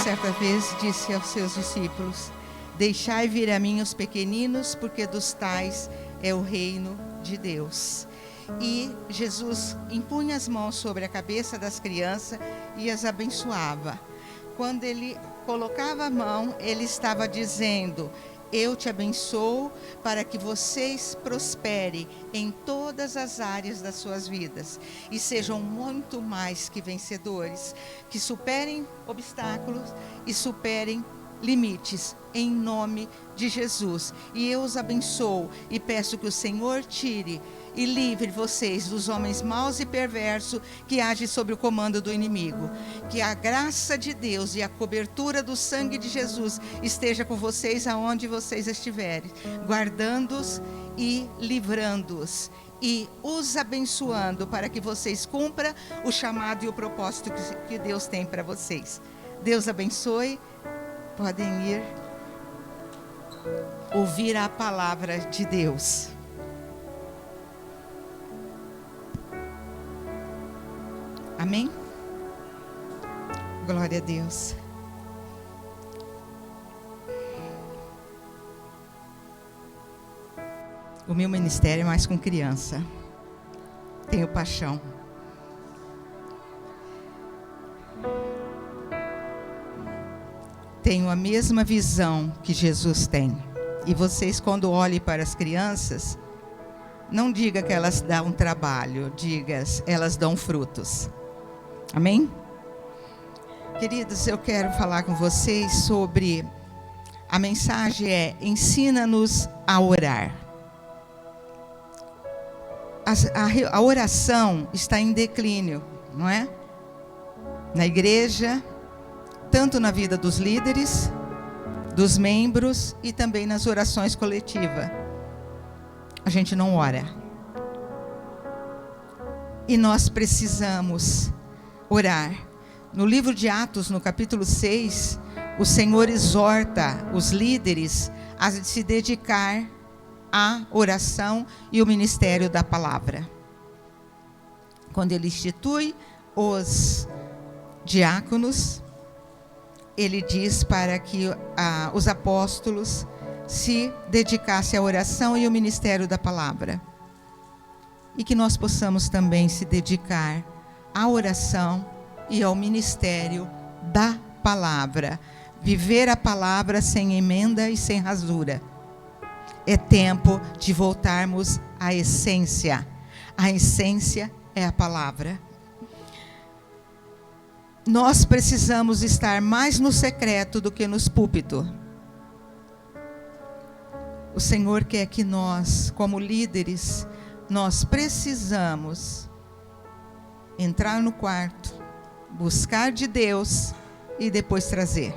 certa vez, disse aos seus discípulos: deixai vir a mim os pequeninos, porque dos tais é o reino de Deus. E Jesus impunha as mãos sobre a cabeça das crianças e as abençoava. Quando ele colocava a mão, ele estava dizendo: eu te abençoo para que vocês prosperem em todas as áreas das suas vidas e sejam muito mais que vencedores, que superem obstáculos e superem limites, em nome de Jesus. E eu os abençoo e peço que o Senhor tire e livre vocês dos homens maus e perversos que agem sob o comando do inimigo. Que a graça de Deus e a cobertura do sangue de Jesus esteja com vocês aonde vocês estiverem, guardando-os e livrando-os e os abençoando para que vocês cumpram o chamado e o propósito que Deus tem para vocês. Deus abençoe. Podem ir ouvir a palavra de Deus. Amém? Glória a Deus. O meu ministério é mais com criança. Tenho paixão. Tenho a mesma visão que Jesus tem. E vocês, quando olhem para as crianças, não diga que elas dão trabalho, diga, elas dão frutos. Amém? Queridos, eu quero falar com vocês sobre... A mensagem é: ensina-nos a orar. A oração está em declínio, não é? Na igreja, tanto na vida dos líderes, dos membros e também nas orações coletivas. A gente não ora. E nós precisamos orar. No livro de Atos, no capítulo 6, o Senhor exorta os líderes a se dedicar à oração e o ministério da palavra. Quando ele institui os diáconos, ele diz para que os apóstolos se dedicassem à oração e ao ministério da palavra. E que nós possamos também se dedicar à oração e ao ministério da palavra. Viver a palavra sem emenda e sem rasura. É tempo de voltarmos à essência. A essência é a palavra. Nós precisamos estar mais no secreto do que nos púlpitos. O Senhor quer que nós, como líderes, nós precisamos entrar no quarto, buscar de Deus e depois trazer.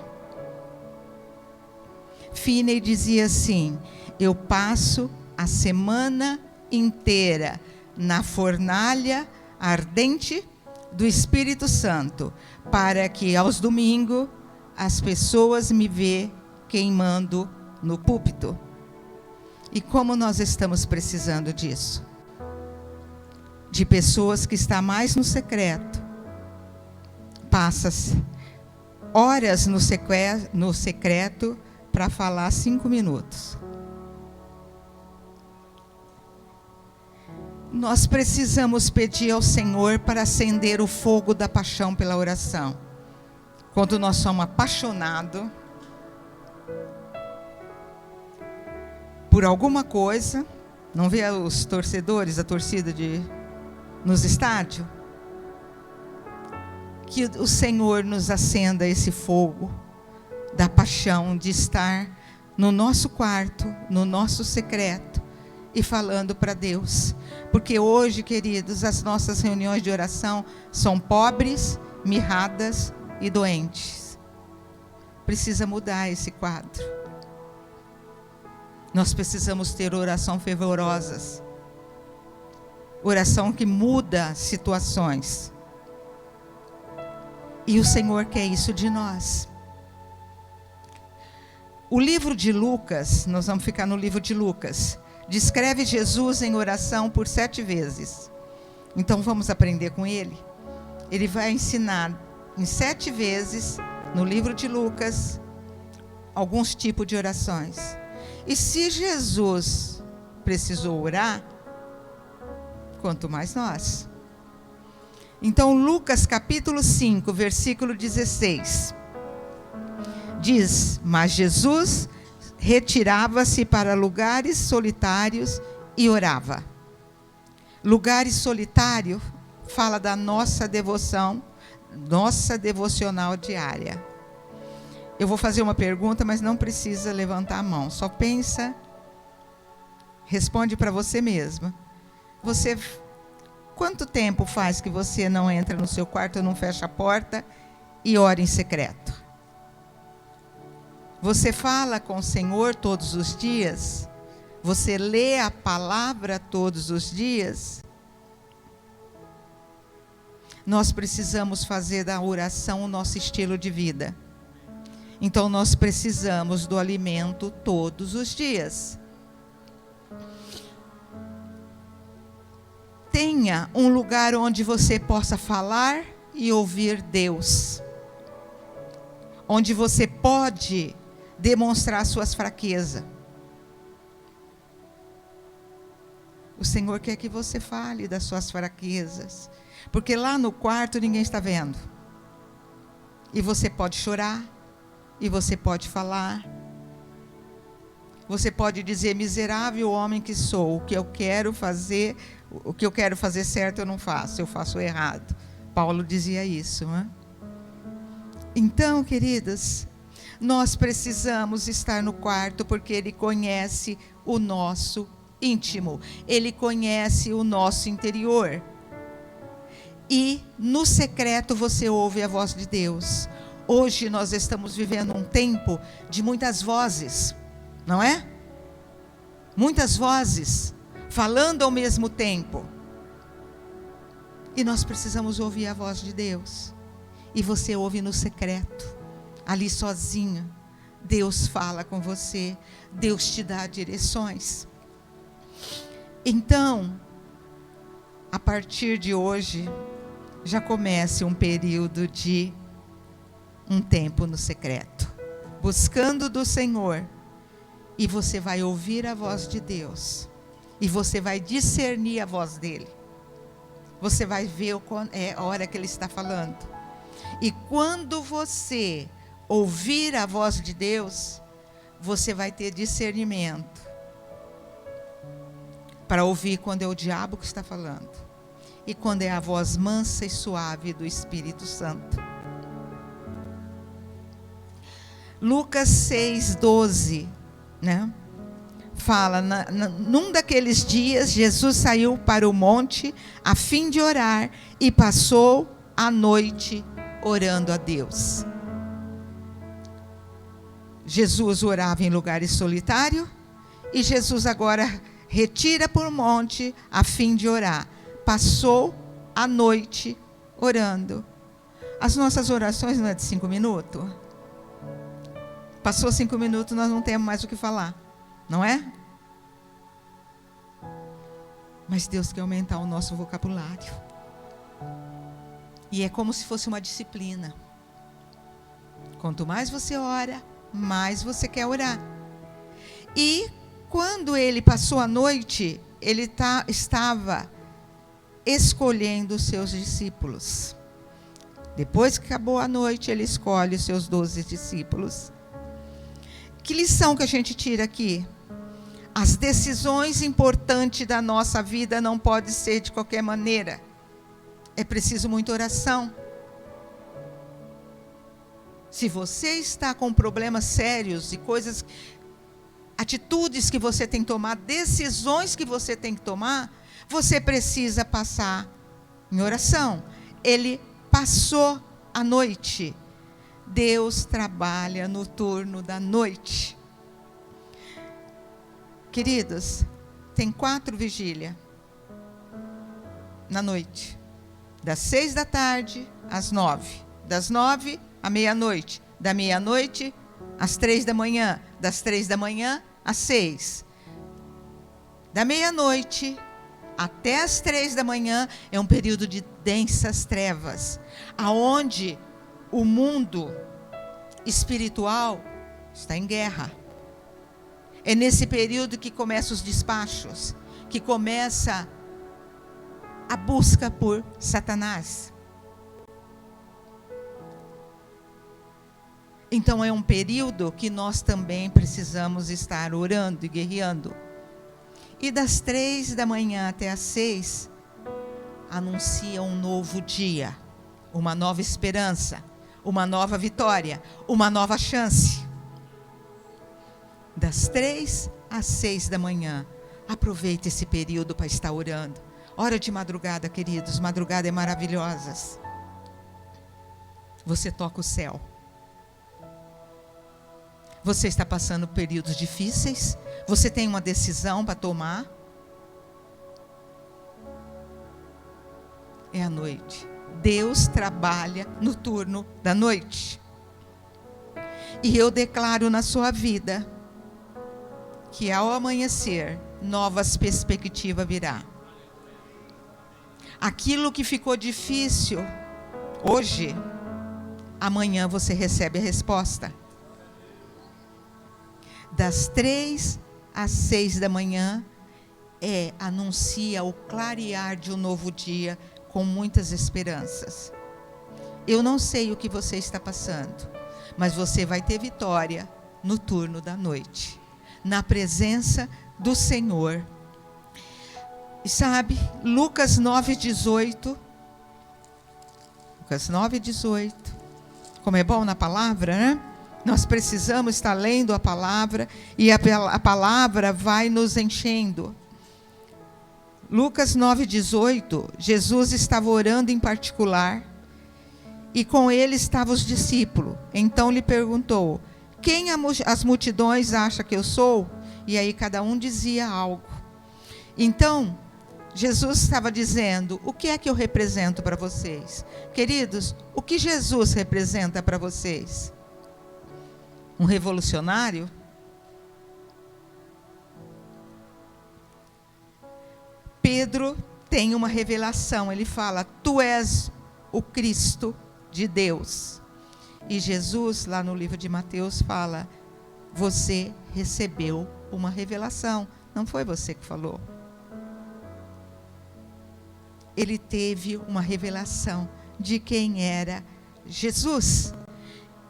Finney dizia assim: eu passo a semana inteira na fornalha ardente do Espírito Santo, para que aos domingos as pessoas me vejam queimando no púlpito. E como nós estamos precisando disso? De pessoas que estão mais no secreto. Passa horas no secreto para falar 5 minutos. Nós precisamos pedir ao Senhor para acender o fogo da paixão pela oração. Quando nós somos apaixonados por alguma coisa, não vê os torcedores, a torcida nos estádios? Que o Senhor nos acenda esse fogo da paixão de estar no nosso quarto, no nosso secreto, e falando para Deus. Porque hoje, queridos, as nossas reuniões de oração são pobres, mirradas e doentes. Precisa mudar esse quadro. Nós precisamos ter oração fervorosas. Oração que muda situações. E o Senhor quer isso de nós. O livro de Lucas, nós vamos ficar no livro de Lucas, descreve Jesus em oração por 7 vezes. Então vamos aprender com ele. Ele vai ensinar em 7 vezes no livro de Lucas, alguns tipos de orações. E se Jesus precisou orar, quanto mais nós. Então, Lucas capítulo 5, versículo 16, diz: mas Jesus retirava-se para lugares solitários e orava. Lugares solitários fala da nossa devoção, nossa devocional diária. Eu vou fazer uma pergunta, mas não precisa levantar a mão. Só pensa, responde para você mesma. Quanto tempo faz que você não entra no seu quarto, não fecha a porta e ora em secreto? Você fala com o Senhor todos os dias? Você lê a palavra todos os dias? Nós precisamos fazer da oração o nosso estilo de vida. Então, nós precisamos do alimento todos os dias. Tenha um lugar onde você possa falar e ouvir Deus. Onde você pode demonstrar suas fraquezas. O Senhor quer que você fale das suas fraquezas. Porque lá no quarto ninguém está vendo. E você pode chorar. E você pode falar. Você pode dizer: miserável homem que sou, o que eu quero fazer certo eu não faço, eu faço errado. Paulo dizia isso, não é? Então, queridas, nós precisamos estar no quarto, porque Ele conhece o nosso íntimo, Ele conhece o nosso interior. E no secreto você ouve a voz de Deus. Hoje nós estamos vivendo um tempo de muitas vozes, não é? Muitas vozes falando ao mesmo tempo. E nós precisamos ouvir a voz de Deus. E você ouve no secreto, ali sozinho. Deus fala com você, Deus te dá direções. Então, a partir de hoje, já comece um período de um tempo no secreto, buscando do Senhor, e você vai ouvir a voz de Deus, e você vai discernir a voz dele, você vai ver a hora que ele está falando, e quando você ouvir a voz de Deus, você vai ter discernimento, para ouvir quando é o diabo que está falando, e quando é a voz mansa e suave do Espírito Santo. Lucas 6:12, né? Fala, num daqueles dias, Jesus saiu para o monte a fim de orar e passou a noite orando a Deus. Jesus orava em lugares solitários e Jesus agora retira para o monte a fim de orar. Passou a noite orando. As nossas orações não é de 5 minutos? Passou 5 minutos, nós não temos mais o que falar, não é? Mas Deus quer aumentar o nosso vocabulário. E é como se fosse uma disciplina. Quanto mais você ora, mais você quer orar. E quando ele passou a noite, ele estava escolhendo os seus discípulos. Depois que acabou a noite, ele escolhe os seus 12 discípulos. Que lição que a gente tira aqui? As decisões importantes da nossa vida não podem ser de qualquer maneira. É preciso muita oração. Se você está com problemas sérios e atitudes que você tem que tomar, decisões que você tem que tomar, você precisa passar em oração. Ele passou a noite. Deus trabalha no turno da noite. Queridos, tem 4 vigílias na noite. Das 6 da tarde às 9. Das 9 à meia-noite. Da meia-noite às 3 da manhã. Das 3 da manhã às 6. Da meia-noite até às 3 da manhã é um período de densas trevas, aonde o mundo espiritual está em guerra. É nesse período que começam os despachos, que começa a busca por Satanás. Então é um período que nós também precisamos estar orando e guerreando. E das 3 da manhã até as 6, anuncia um novo dia, uma nova esperança, uma nova vitória, uma nova chance. Das 3 às 6 da manhã, aproveite esse período para estar orando. Hora de madrugada, queridos, madrugada é maravilhosas. Você toca o céu. Você está passando períodos difíceis? Você tem uma decisão para tomar? É a noite. Deus trabalha no turno da noite. E eu declaro na sua vida que ao amanhecer, novas perspectivas virá. Aquilo que ficou difícil hoje, amanhã você recebe a resposta. Das 3 às 6 da manhã, anuncia o clarear de um novo dia com muitas esperanças. Eu não sei o que você está passando, mas você vai ter vitória no turno da noite, na presença do Senhor. E sabe, Lucas 9:18, como é bom na palavra, né? Nós precisamos estar lendo a palavra e a palavra vai nos enchendo. Lucas 9:18, Jesus estava orando em particular e com ele estavam os discípulos. Então lhe perguntou: quem as multidões acham que eu sou? E aí cada um dizia algo. Então Jesus estava dizendo: o que é que eu represento para vocês? Queridos, o que Jesus representa para vocês? Um revolucionário? Pedro tem uma revelação, ele fala: tu és o Cristo de Deus. E Jesus, lá no livro de Mateus, fala: você recebeu uma revelação, não foi você que falou. Ele teve uma revelação de quem era Jesus.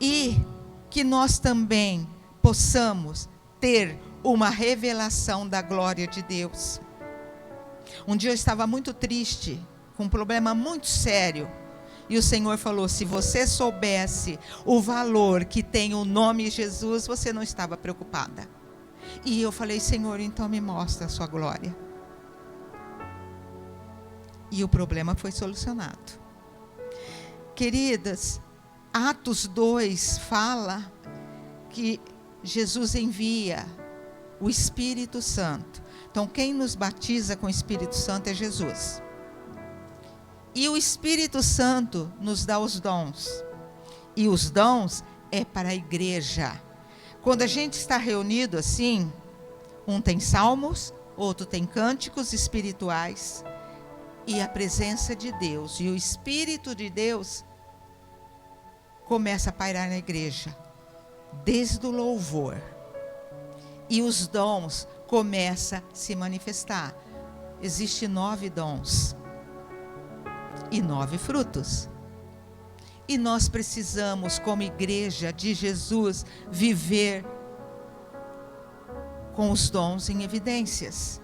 E que nós também possamos ter uma revelação da glória de Deus. Um dia eu estava muito triste, com um problema muito sério, e o Senhor falou: se você soubesse o valor que tem o nome Jesus, você não estava preocupada. E eu falei: Senhor, então me mostra a sua glória. E o problema foi solucionado. Queridas, Atos 2 fala que Jesus envia o Espírito Santo. Então, quem nos batiza com o Espírito Santo é Jesus. E o Espírito Santo nos dá os dons. E os dons é para a igreja. Quando a gente está reunido assim, um tem salmos, outro tem cânticos espirituais, e a presença de Deus e o Espírito de Deus começa a pairar na igreja, desde o louvor. E os dons começam a se manifestar. Existem 9 dons e 9 frutos. E nós precisamos, como igreja de Jesus, viver com os dons em evidências.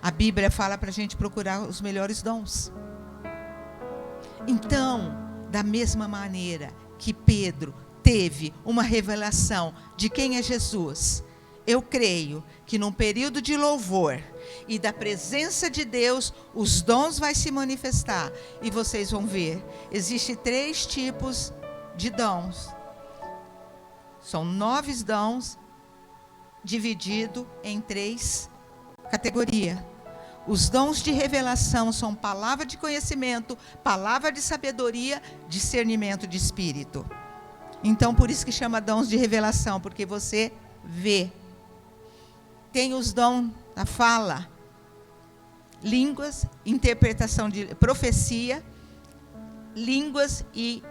A Bíblia fala para a gente procurar os melhores dons. Então, da mesma maneira que Pedro teve uma revelação de quem é Jesus, eu creio que num período de louvor e da presença de Deus, os dons vão se manifestar. E vocês vão ver, existem 3 tipos de dons. São 9 dons divididos em 3 categorias. Os dons de revelação são palavra de conhecimento, palavra de sabedoria, discernimento de espírito. Então, por isso que chama dons de revelação, porque você vê. Tem os dons da fala, línguas, interpretação de profecia, línguas e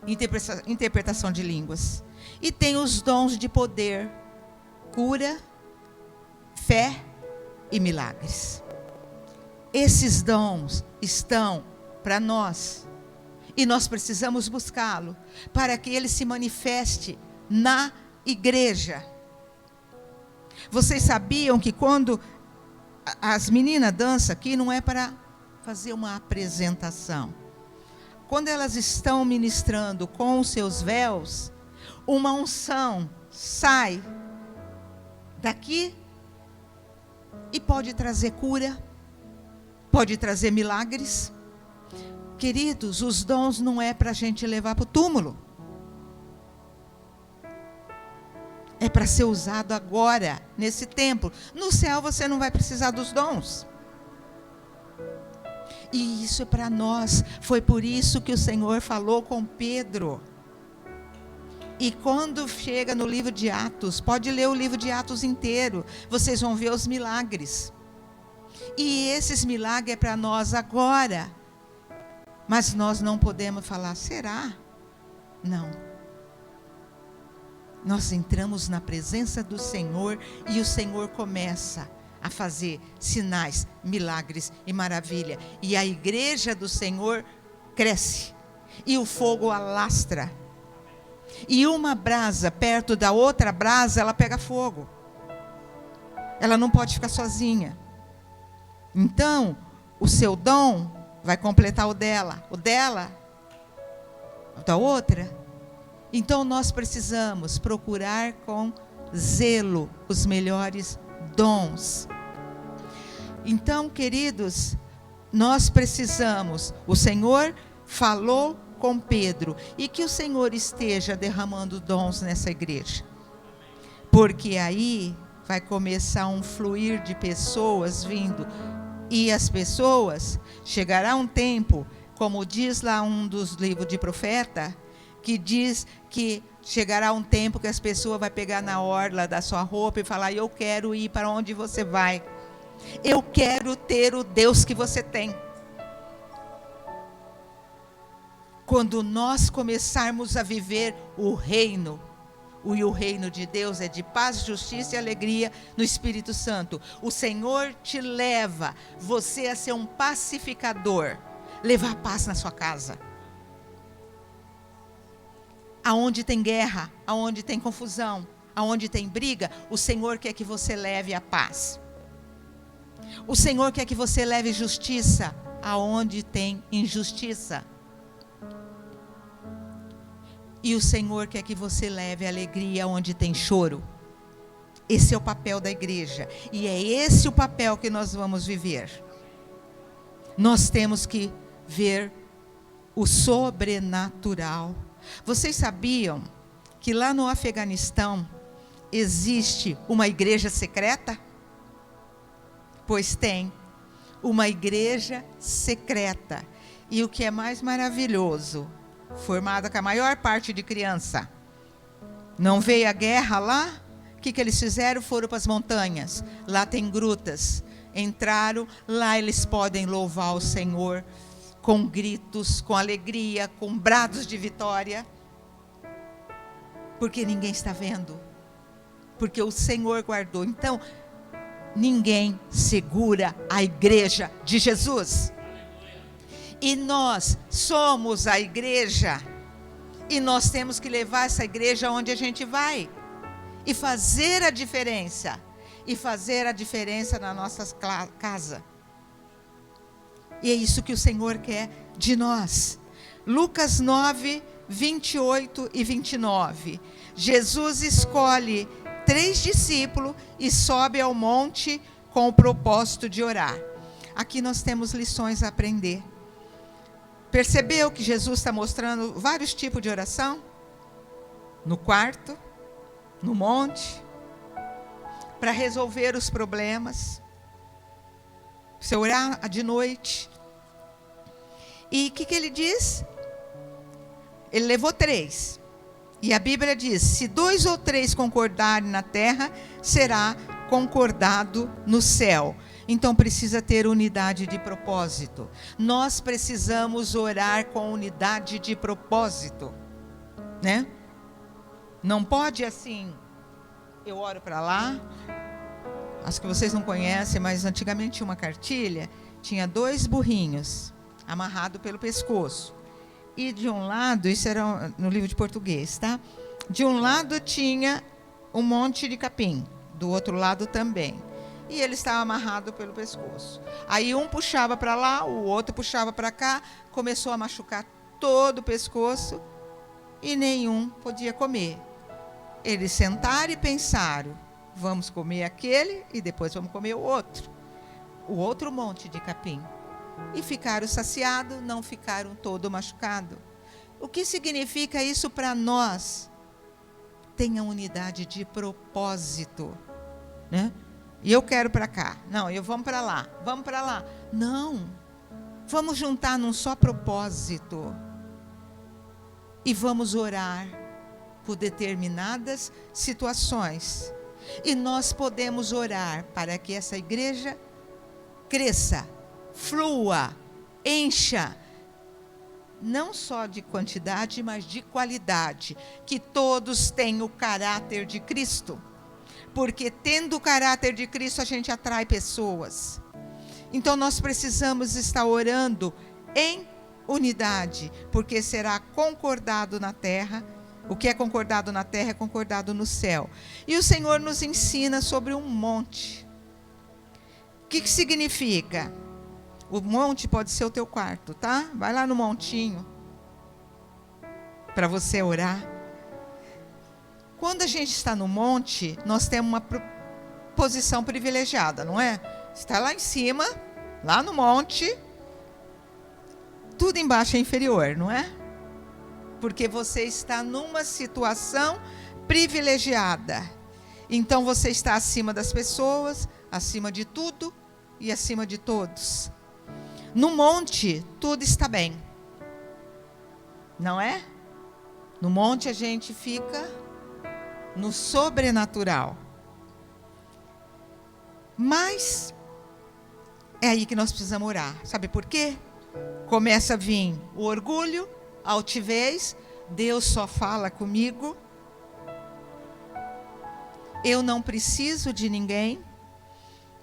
interpretação de línguas. E tem os dons de poder, cura, fé e milagres. Esses dons estão para nós. E nós precisamos buscá-lo para que ele se manifeste na igreja. Vocês sabiam que quando as meninas dançam aqui, não é para fazer uma apresentação. Quando elas estão ministrando com os seus véus, uma unção sai daqui e pode trazer cura, pode trazer milagres. Queridos, os dons não é para a gente levar para o túmulo. É para ser usado agora, nesse tempo. No céu você não vai precisar dos dons. E isso é para nós. Foi por isso que o Senhor falou com Pedro. E quando chega no livro de Atos, pode ler o livro de Atos inteiro, vocês vão ver os milagres. E esses milagres é para nós agora. Mas nós não podemos falar, será? Não. Nós entramos na presença do Senhor e o Senhor começa a fazer sinais, milagres e maravilha. E a igreja do Senhor cresce. E o fogo alastra. E uma brasa perto da outra brasa, ela pega fogo. Ela não pode ficar sozinha. Então, o seu dom vai completar o dela da outra. Então nós precisamos procurar com zelo os melhores dons. Então, queridos, nós precisamos, o Senhor falou com Pedro, e que o Senhor esteja derramando dons nessa igreja. Porque aí vai começar um fluir de pessoas vindo. E as pessoas, chegará um tempo, como diz lá um dos livros de profeta, que diz que chegará um tempo que as pessoas vão pegar na orla da sua roupa e falar, eu quero ir para onde você vai. Eu quero ter o Deus que você tem. Quando nós começarmos a viver o reino, e o reino de Deus é de paz, justiça e alegria no Espírito Santo. O Senhor te leva, você a ser um pacificador, levar paz na sua casa. Aonde tem guerra, aonde tem confusão, aonde tem briga, o Senhor quer que você leve a paz. O Senhor quer que você leve justiça, aonde tem injustiça. E o Senhor quer que você leve alegria onde tem choro. Esse é o papel da igreja. E é esse o papel que nós vamos viver. Nós temos que ver o sobrenatural. Vocês sabiam que lá no Afeganistão existe uma igreja secreta? Pois tem uma igreja secreta. E o que é mais maravilhoso, formada com a maior parte de criança. Não veio a guerra lá? O que eles fizeram? Foram para as montanhas. Lá tem grutas. Entraram, lá eles podem louvar o Senhor com gritos, com alegria, com brados de vitória. Porque ninguém está vendo. Porque o Senhor guardou. Então, ninguém segura a igreja de Jesus. E nós somos a igreja. E nós temos que levar essa igreja onde a gente vai. E fazer a diferença. E fazer a diferença na nossa casa. E é isso que o Senhor quer de nós. Lucas 9, 28 e 29. Jesus escolhe 3 discípulos e sobe ao monte com o propósito de orar. Aqui nós temos lições a aprender. Percebeu que Jesus está mostrando vários tipos de oração? No quarto, no monte, para resolver os problemas. Você orar de noite. E o que ele diz? Ele levou 3. E a Bíblia diz, se 2 ou 3 concordarem na terra, será concordado no céu. Então precisa ter unidade de propósito. Nós precisamos orar com unidade de propósito. né? Não pode assim, eu oro para lá. Acho que vocês não conhecem, mas antigamente tinha uma cartilha, tinha 2 burrinhos amarrados pelo pescoço. E de um lado, isso era no livro de português, tá? De um lado tinha um monte de capim, do outro lado também. E ele estava amarrado pelo pescoço. Aí um puxava para lá, o outro puxava para cá, começou a machucar todo o pescoço e nenhum podia comer. Eles sentaram e pensaram, vamos comer aquele e depois vamos comer o outro monte de capim. E ficaram saciados, não ficaram todo machucados. O que significa isso para nós? Tenha unidade de propósito, né? E eu quero para cá. Não, vamos para lá. Vamos para lá. Não. Vamos juntar num só propósito. E vamos orar por determinadas situações. E nós podemos orar para que essa igreja cresça, flua, encha. Não só de quantidade, mas de qualidade. Que todos tenham o caráter de Cristo. Porque tendo o caráter de Cristo, a gente atrai pessoas. Então nós precisamos estar orando em unidade, porque será concordado na terra. O que é concordado na terra é concordado no céu. E o Senhor nos ensina sobre um monte. O que significa? O monte pode ser o teu quarto, tá? Vai lá no montinho para você orar. Quando a gente está no monte, nós temos uma posição privilegiada, não é? Está lá em cima, lá no monte, tudo embaixo é inferior, não é? Porque você está numa situação privilegiada. Então você está acima das pessoas, acima de tudo e acima de todos. No monte, tudo está bem. Não é? No monte a gente fica no sobrenatural. Mas é aí que nós precisamos orar. Sabe por quê? Começa a vir o orgulho, a altivez. Deus só fala comigo. Eu não preciso de ninguém.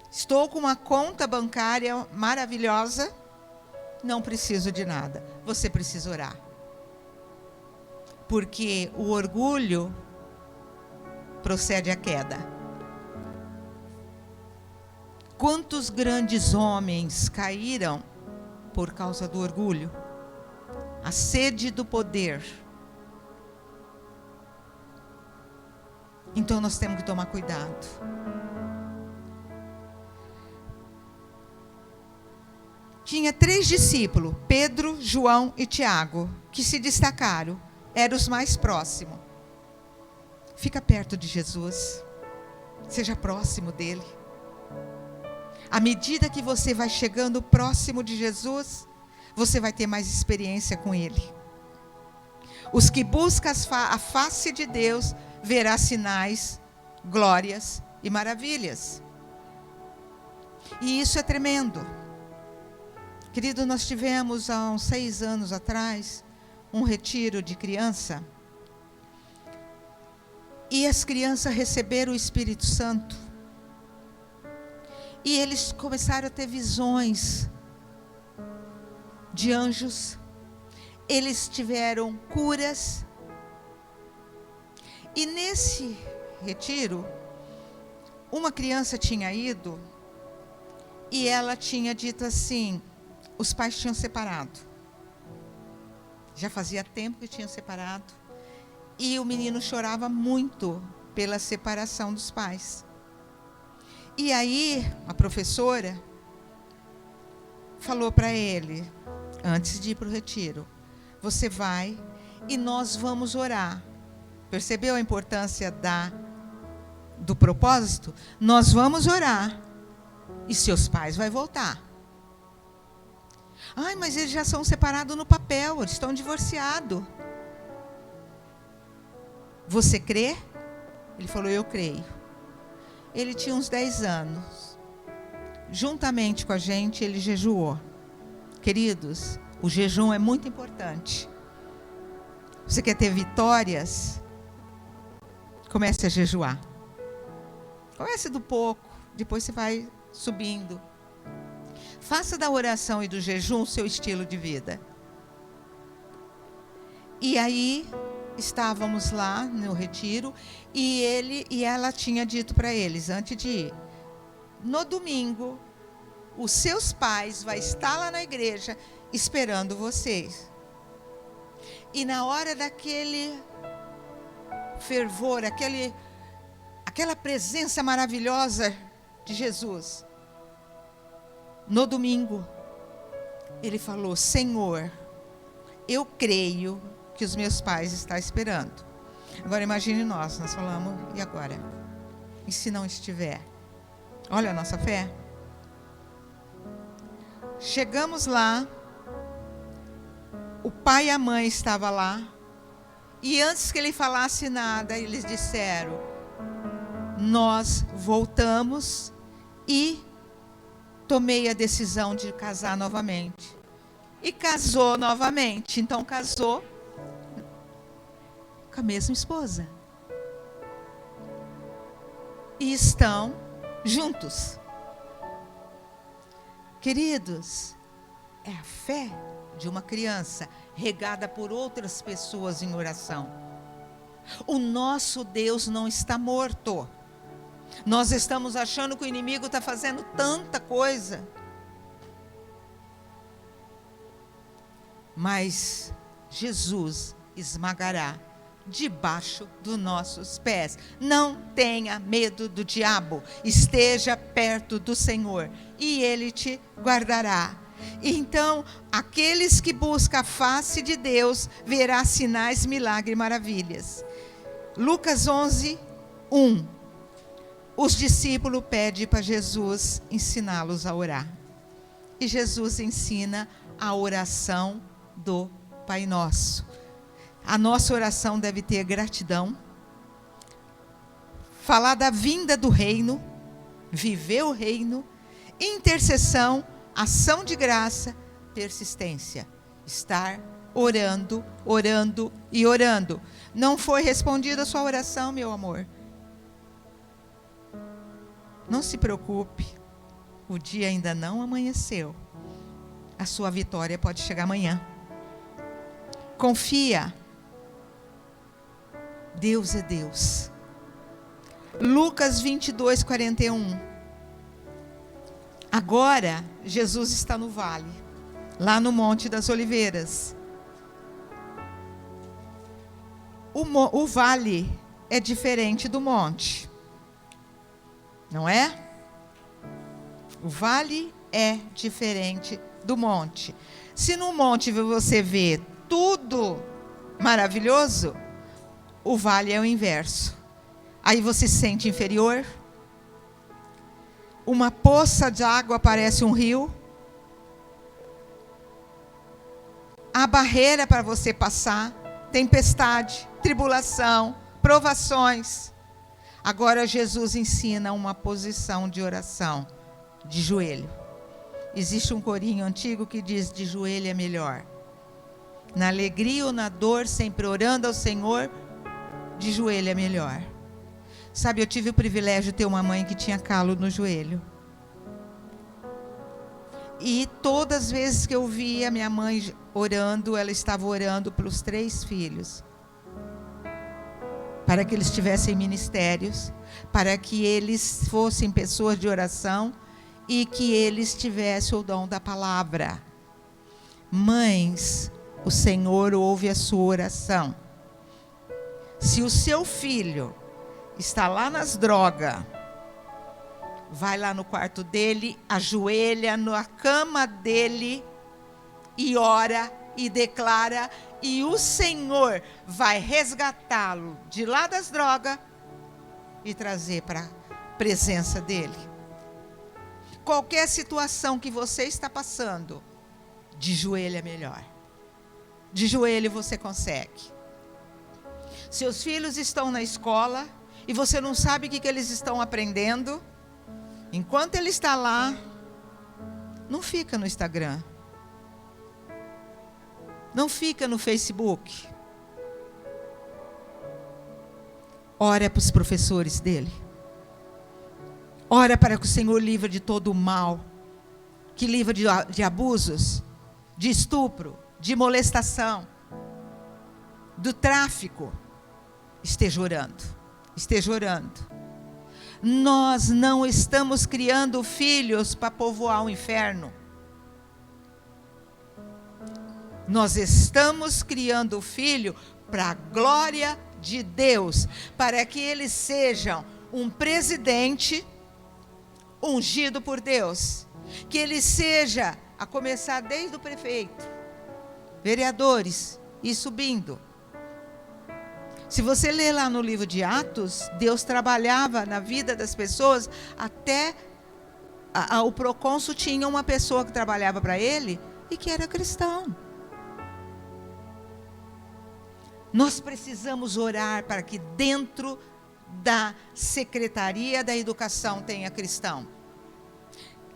Estou com uma conta bancária maravilhosa. Não preciso de nada. Você precisa orar. Porque o orgulho procede à queda. Quantos grandes homens caíram por causa do orgulho? A sede do poder. Então nós temos que tomar cuidado. Tinha 3 discípulos, Pedro, João e Tiago, que se destacaram. Eram os mais próximos. Fica perto de Jesus. Seja próximo dele. À medida que você vai chegando próximo de Jesus, você vai ter mais experiência com ele. Os que buscam a face de Deus, verá sinais, glórias e maravilhas. E isso é tremendo. Querido, nós tivemos há uns 6 anos atrás um retiro de criança. E as crianças receberam o Espírito Santo. E eles começaram a ter visões de anjos. Eles tiveram curas. E nesse retiro, uma criança tinha ido e ela tinha dito assim, os pais tinham separado. Já fazia tempo que tinham separado. E o menino chorava muito pela separação dos pais. E aí, a professora falou para ele, antes de ir para o retiro, você vai e nós vamos orar. Percebeu a importância do propósito? Nós vamos orar. E seus pais vão voltar. Ai, mas eles já são separados no papel, eles estão divorciados. Você crê? Ele falou, eu creio. Ele tinha uns 10 anos. Juntamente com a gente, ele jejuou. Queridos, o jejum é muito importante. Você quer ter vitórias? Comece a jejuar. Comece do pouco, depois você vai subindo. Faça da oração e do jejum o seu estilo de vida. E aí, estávamos lá no retiro, e ela tinha dito para eles, antes de ir, no domingo, os seus pais vão estar lá na igreja, esperando vocês. E na hora daquele fervor, aquela presença maravilhosa de Jesus, no domingo, ele falou: Senhor, eu creio que os meus pais estão esperando. Agora imagine nós falamos, e agora? E se não estiver? Olha a nossa fé. Chegamos lá, o pai e a mãe estavam lá, e antes que ele falasse nada, eles disseram: nós voltamos e tomei a decisão de casar novamente. E casou novamente. Então casou com a mesma esposa. E estão juntos. Queridos, é a fé de uma criança regada por outras pessoas em oração. O nosso Deus não está morto. Nós estamos achando que o inimigo está fazendo tanta coisa. Mas Jesus esmagará debaixo dos nossos pés. Não tenha medo do diabo. Esteja perto do Senhor e Ele te guardará. Então, aqueles que buscam a face de Deus verá sinais, milagres e maravilhas. Lucas 11, 1. Os discípulos pedem para Jesus ensiná-los a orar. E Jesus ensina a oração do Pai Nosso. A nossa oração deve ter gratidão, falar da vinda do reino, viver o reino, intercessão, ação de graça, persistência. Estar orando, orando e orando. Não foi respondida a sua oração, meu amor? Não se preocupe, o dia ainda não amanheceu. A sua vitória pode chegar amanhã. Confia. Deus é Deus. Lucas 22, 41. Agora, Jesus está no vale, lá no Monte das Oliveiras. O vale é diferente do monte. Não é? O vale é diferente do monte. Se no monte você vê tudo maravilhoso, o vale é o inverso. Aí você se sente inferior. Uma poça de água parece um rio. A barreira para você passar, tempestade, tribulação, provações. Agora Jesus ensina uma posição de oração, de joelho. Existe um corinho antigo que diz: de joelho é melhor. Na alegria ou na dor, sempre orando ao Senhor, de joelho é melhor. Sabe, eu tive o privilégio de ter uma mãe que tinha calo no joelho. E todas as vezes que eu via minha mãe orando, ela estava orando pelos 3 filhos. Para que eles tivessem ministérios, para que eles fossem pessoas de oração e que eles tivessem o dom da palavra. Mães, o Senhor ouve a sua oração. Se o seu filho está lá nas drogas, vai lá no quarto dele, ajoelha na cama dele e ora e declara, e o Senhor vai resgatá-lo de lá das drogas e trazer para a presença dele. Qualquer situação que você está passando, de joelho é melhor. De joelho você consegue. Seus filhos estão na escola e você não sabe o que eles estão aprendendo. Enquanto ele está lá, não fica no Instagram. Não fica no Facebook. Ora para os professores dele. Ora para que o Senhor livre de todo o mal, que livra de abusos, de estupro, de molestação, do tráfico. Esteja orando, esteja orando. Nós não estamos criando filhos para povoar o inferno. Nós estamos criando filho para a glória de Deus, para que eles sejam um presidente ungido por Deus, que ele seja, a começar desde o prefeito, vereadores e subindo. Se você ler lá no livro de Atos, Deus trabalhava na vida das pessoas, até o procônsul tinha uma pessoa que trabalhava para ele e que era cristão. Nós precisamos orar para que dentro da Secretaria da Educação tenha cristão.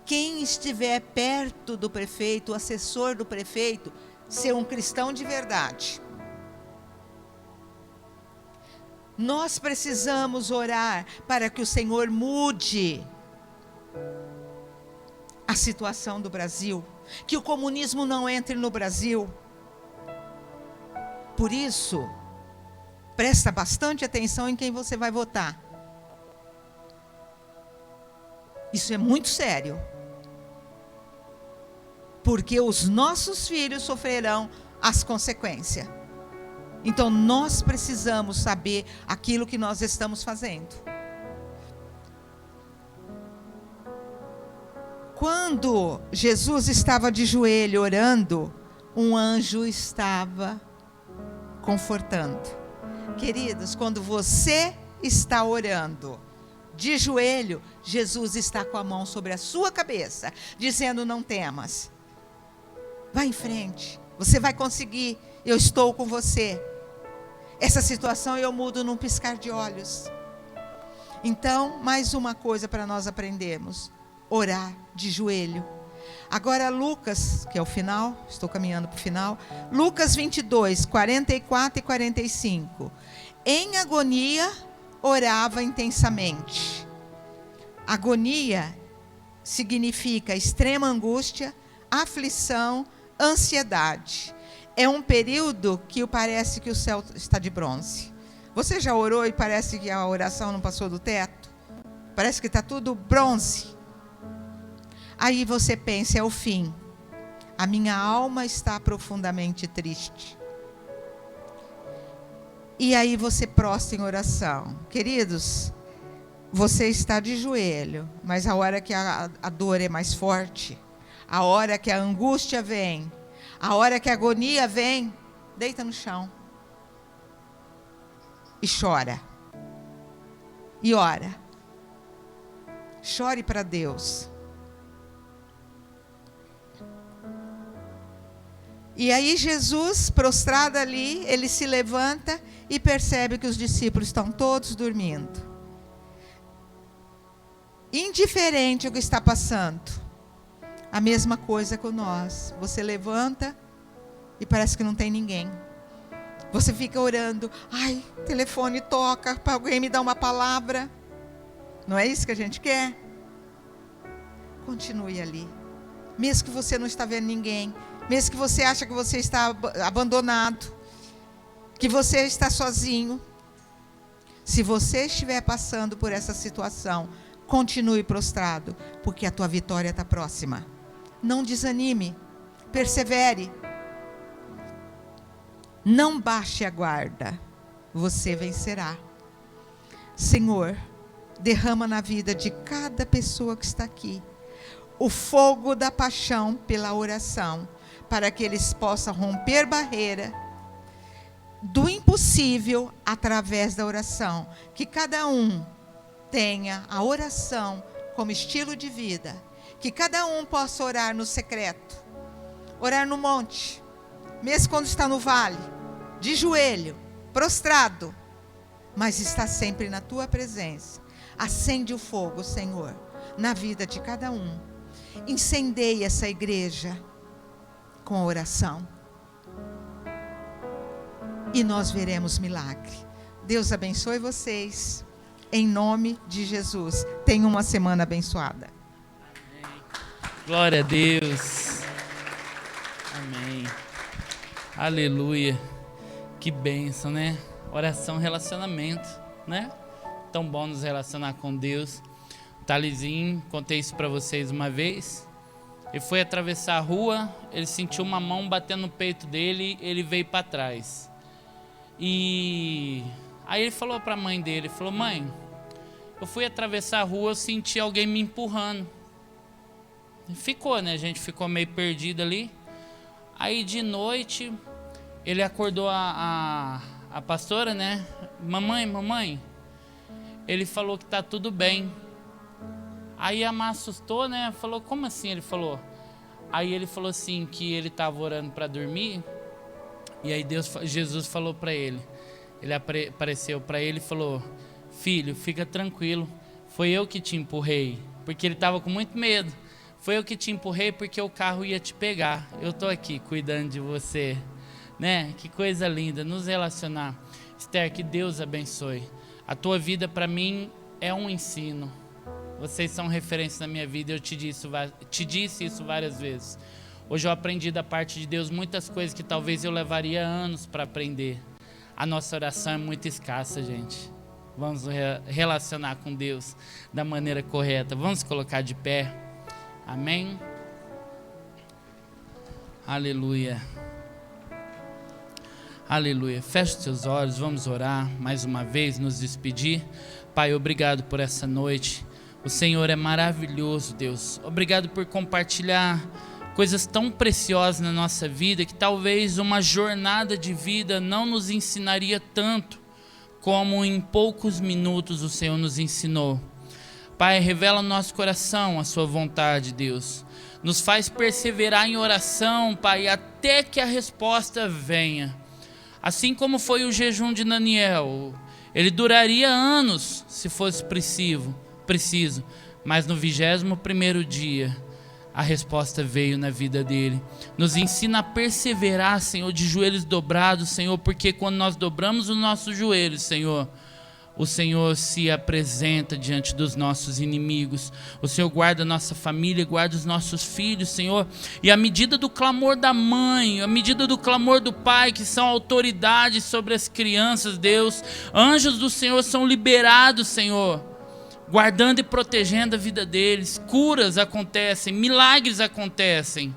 Quem estiver perto do prefeito, o assessor do prefeito, ser um cristão de verdade. Nós precisamos orar para que o Senhor mude a situação do Brasil, que o comunismo não entre no Brasil. Por isso, presta bastante atenção em quem você vai votar. Isso é muito sério. Porque os nossos filhos sofrerão as consequências. Então, nós precisamos saber aquilo que nós estamos fazendo. Quando Jesus estava de joelho orando, um anjo estava confortando. Queridos, quando você está orando de joelho, Jesus está com a mão sobre a sua cabeça, dizendo: não temas, vá em frente, você vai conseguir, eu estou com você. Essa situação eu mudo num piscar de olhos. Então, mais uma coisa para nós aprendermos: orar de joelho. Agora Lucas, que é o final, estou caminhando para o final, Lucas 22, 44 e 45. Em agonia, orava intensamente. Agonia significa extrema angústia, aflição, ansiedade. É um período que parece que o céu está de bronze. Você já orou e parece que a oração não passou do teto? Parece que está tudo bronze. Aí você pensa: é o fim. A minha alma está profundamente triste. E aí você prostra em oração. Queridos, você está de joelho, mas a hora que a dor é mais forte, a hora que a angústia vem, a hora que a agonia vem, deita no chão. E chora. E ora. Chore para Deus. E aí Jesus, prostrado ali, ele se levanta e percebe que os discípulos estão todos dormindo. Indiferente ao que está passando. A mesma coisa com nós. Você levanta e parece que não tem ninguém. Você fica orando. Ai, o telefone toca para alguém me dar uma palavra. Não é isso que a gente quer? Continue ali. Mesmo que você não está vendo ninguém. Mesmo que você acha que você está abandonado. Que você está sozinho. Se você estiver passando por essa situação, continue prostrado, porque a tua vitória está próxima. Não desanime, persevere. Não baixe a guarda, você vencerá. Senhor, derrama na vida de cada pessoa que está aqui o fogo da paixão pela oração, para que eles possam romper barreira do impossível através da oração. Que cada um tenha a oração como estilo de vida. Que cada um possa orar no secreto, orar no monte, mesmo quando está no vale, de joelho, prostrado, mas está sempre na tua presença. Acende o fogo, Senhor, na vida de cada um. Incendeie essa igreja com a oração. E nós veremos milagre. Deus abençoe vocês. Em nome de Jesus. Tenham uma semana abençoada. Amém. Glória a Deus. Amém. Aleluia. Que bênção, né? Oração, relacionamento, né? Tão bom nos relacionar com Deus. O Thalizinho, contei isso para vocês uma vez. Ele foi atravessar a rua, ele sentiu uma mão batendo no peito dele, ele veio para trás. E aí ele falou para a mãe dele, falou: mãe, eu fui atravessar a rua, eu senti alguém me empurrando. E ficou, né? A gente ficou meio perdido ali. Aí de noite, ele acordou a pastora, né? Mamãe. Ele falou que tá tudo bem. Aí a Má assustou, né? Falou: como assim? Ele falou. Aí ele falou assim, que ele estava orando para dormir. E aí Jesus falou para ele. Ele apareceu para ele e falou: filho, fica tranquilo. Foi eu que te empurrei. Porque ele estava com muito medo. Foi eu que te empurrei porque o carro ia te pegar. Eu estou aqui cuidando de você. Né? Que coisa linda, nos relacionar. Esther, que Deus abençoe. A tua vida para mim é um ensino. Vocês são referência na minha vida, eu te disse isso várias vezes. Hoje eu aprendi da parte de Deus muitas coisas que talvez eu levaria anos para aprender. A nossa oração é muito escassa, gente. Vamos relacionar com Deus da maneira correta. Vamos colocar de pé. Amém? Aleluia. Aleluia. Feche os seus olhos, vamos orar mais uma vez, nos despedir. Pai, obrigado por essa noite. O Senhor é maravilhoso, Deus. Obrigado por compartilhar coisas tão preciosas na nossa vida, que talvez uma jornada de vida não nos ensinaria tanto, como em poucos minutos o Senhor nos ensinou. Pai, revela no nosso coração a sua vontade, Deus. Nos faz perseverar em oração, Pai, até que a resposta venha. Assim como foi o jejum de Daniel, ele duraria anos se fosse preciso, mas no 21º dia, a resposta veio na vida dele. Nos ensina a perseverar, Senhor, de joelhos dobrados, Senhor, porque quando nós dobramos os nossos joelhos, Senhor, o Senhor se apresenta diante dos nossos inimigos. O Senhor guarda a nossa família, guarda os nossos filhos, Senhor. E à medida do clamor da mãe, à medida do clamor do pai, que são autoridades sobre as crianças, Deus, anjos do Senhor são liberados, Senhor, guardando e protegendo a vida deles. Curas acontecem, milagres acontecem,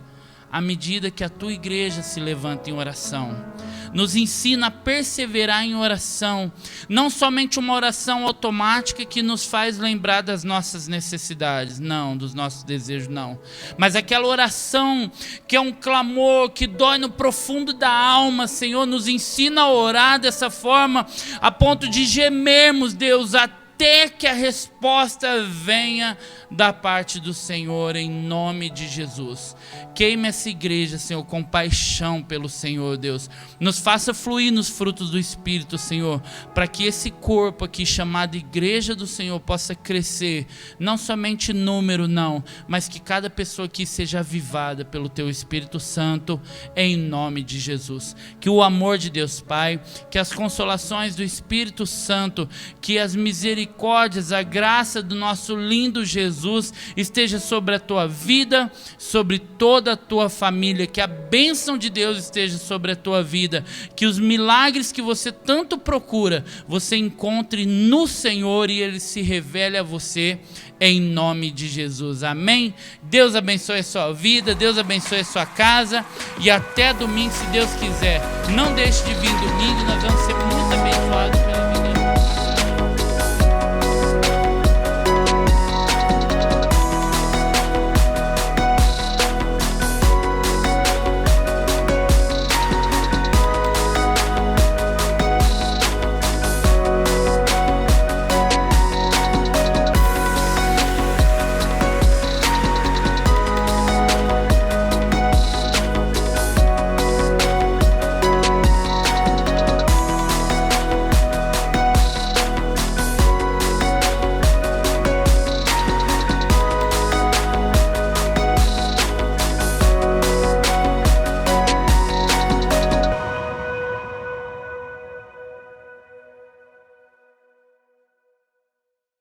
à medida que a tua igreja se levanta em oração. Nos ensina a perseverar em oração, não somente uma oração automática que nos faz lembrar das nossas necessidades, não, dos nossos desejos, não, mas aquela oração que é um clamor, que dói no profundo da alma. Senhor, nos ensina a orar dessa forma, a ponto de gemermos, Deus, até que a resposta venha da parte do Senhor, em nome de Jesus. Queime essa igreja, Senhor, com paixão pelo Senhor, Deus. Nos faça fluir nos frutos do Espírito, Senhor, para que esse corpo aqui chamado Igreja do Senhor possa crescer, não somente número, não, mas que cada pessoa aqui seja avivada pelo Teu Espírito Santo, em nome de Jesus. Que o amor de Deus Pai, que as consolações do Espírito Santo, que as misericórdias, a graça do nosso lindo Jesus esteja sobre a tua vida, sobre toda a tua família, que a bênção de Deus esteja sobre a tua vida, que os milagres que você tanto procura, você encontre no Senhor e Ele se revele a você, em nome de Jesus. Amém? Deus abençoe a sua vida, Deus abençoe a sua casa, e até domingo, se Deus quiser. Não deixe de vir domingo, nós vamos ser muito abençoados pela